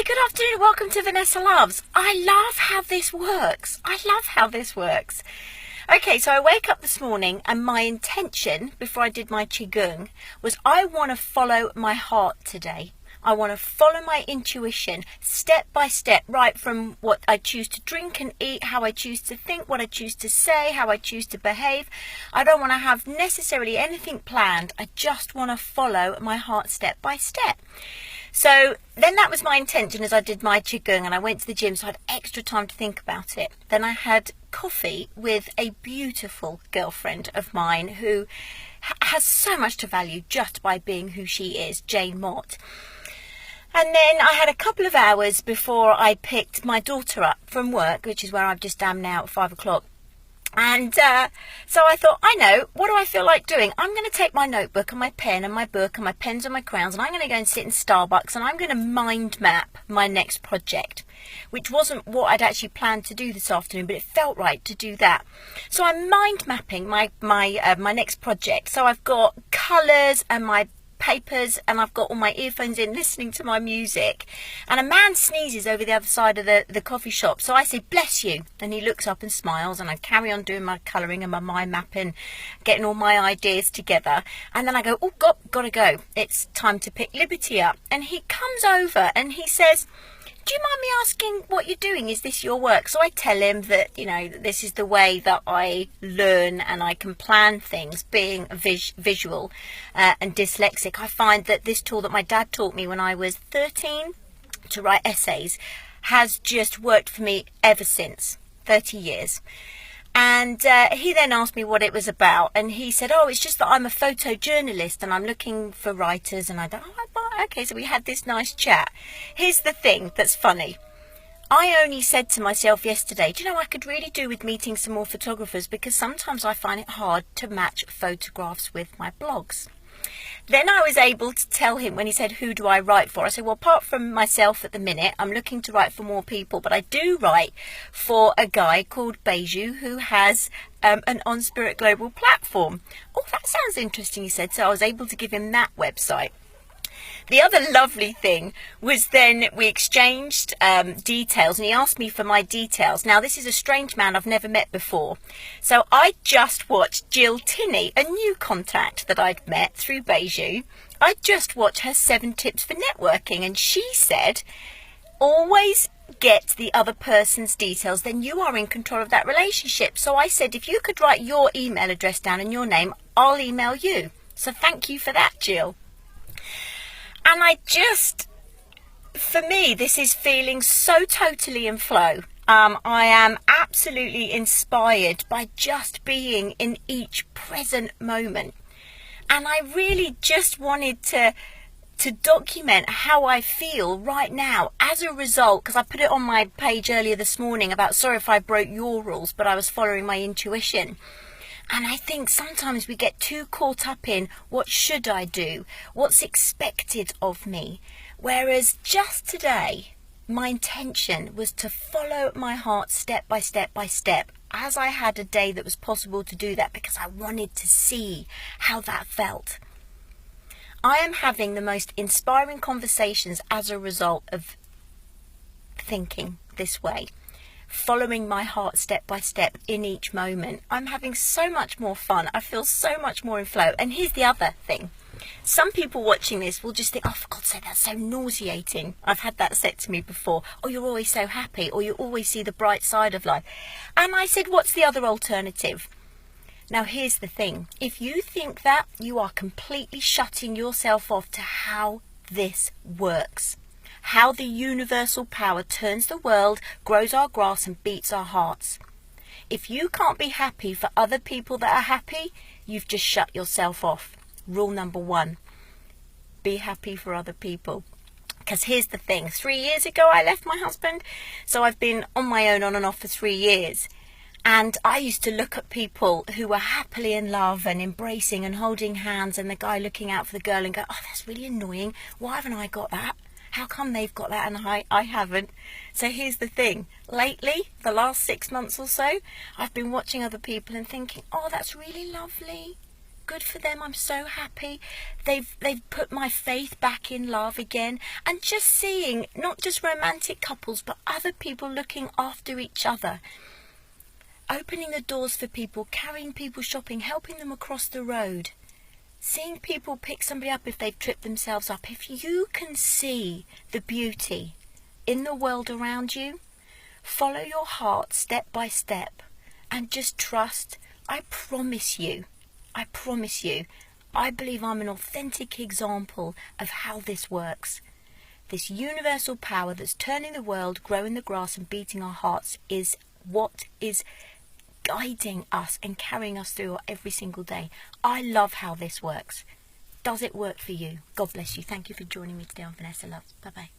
good afternoon. Welcome to Vanessa Loves. I love how this works. Okay, so I wake up this morning and my intention before I did my Qigong was I want to follow my heart today. I want to follow my intuition step by step, right from what I choose to drink and eat, how I choose to think, what I choose to say, how I choose to behave. I don't want to have necessarily anything planned. I just want to follow my heart step by step. So then that was my intention as I did my Qigong and I went to the gym, so I had extra time to think about it. Then I had coffee with a beautiful girlfriend of mine who has so much to value just by being who she is, Jane Mott. And then I had a couple of hours before I picked my daughter up from work, which is where I just am now at 5 o'clock. And so I thought, I know, what do I feel like doing? I'm going to take my notebook and my pen and my book and my pens and my crayons, and I'm going to go and sit in Starbucks and I'm going to mind map my next project, which wasn't what I'd actually planned to do this afternoon, but it felt right to do that. So I'm mind mapping my next project. So I've got colours and my papers and I've got all my earphones in listening to my music, and a man sneezes over the other side of the coffee shop, so I say bless you, and he looks up and smiles, and I carry on doing my colouring and my mind mapping, getting all my ideas together, and then I go, oh god, gotta go, it's time to pick Liberty up. And he comes over and he says, do you mind me asking what you're doing? Is this your work? So I tell him that, this is the way that I learn and I can plan things, being visual and dyslexic. I find that this tool that my dad taught me when I was 13 to write essays has just worked for me ever since, 30 years. And he then asked me what it was about, and he said, oh, it's just that I'm a photojournalist and I'm looking for writers. And I thought, oh, okay, so we had this nice chat. Here's the thing that's funny. I only said to myself yesterday, do you know, I could really do with meeting some more photographers, because sometimes I find it hard to match photographs with my blogs. Then I was able to tell him when he said, who do I write for? I said, well, apart from myself at the minute, I'm looking to write for more people, but I do write for a guy called Beiju who has an On Spirit Global platform. Oh, that sounds interesting, he said. So I was able to give him that website. The other lovely thing was then we exchanged details, and he asked me for my details. Now, this is a strange man I've never met before. So I just watched Jill Tinney, a new contact that I'd met through Beiju. I just watched her 7 tips for networking, and she said, always get the other person's details, then you are in control of that relationship. So I said, if you could write your email address down and your name, I'll email you. So thank you for that, Jill. And for me, this is feeling so totally in flow. I am absolutely inspired by just being in each present moment. And I really just wanted to document how I feel right now as a result, because I put it on my page earlier this morning about, sorry if I broke your rules, but I was following my intuition. And I think sometimes we get too caught up in what should I do, what's expected of me. Whereas just today, my intention was to follow my heart step by step by step, as I had a day that was possible to do that, because I wanted to see how that felt. I am having the most inspiring conversations as a result of thinking this way, following my heart step by step in each moment. I'm having so much more fun. I feel so much more in flow. And here's the other thing. Some people watching this will just think, oh, for God's sake, that's so nauseating. I've had that said to me before. Oh, you're always so happy, or you always see the bright side of life. And I said, what's the other alternative? Now, here's the thing. If you think that, you are completely shutting yourself off to how this works. How the universal power turns the world, grows our grass and beats our hearts. If you can't be happy for other people that are happy, you've just shut yourself off. Rule number 1, be happy for other people. Because here's the thing, 3 years ago I left my husband, so I've been on my own on and off for 3 years. And I used to look at people who were happily in love and embracing and holding hands, and the guy looking out for the girl, and go, oh, that's really annoying. Why haven't I got that? How come they've got that and I haven't? So here's the thing. Lately, the last 6 months or so, I've been watching other people and thinking, oh, that's really lovely. good for them. I'm so happy. They've put my faith back in love again. And just seeing not just romantic couples, but other people looking after each other, opening the doors for people, carrying people shopping, helping them across the road, seeing people pick somebody up if they've tripped themselves up. If you can see the beauty in the world around you, follow your heart step by step and just trust. I promise you, I believe I'm an authentic example of how this works. This universal power that's turning the world, growing the grass and beating our hearts is what is guiding us and carrying us through every single day. I love how this works. Does it work for you? God bless you. Thank you for joining me today on Vanessa Loves. Bye bye.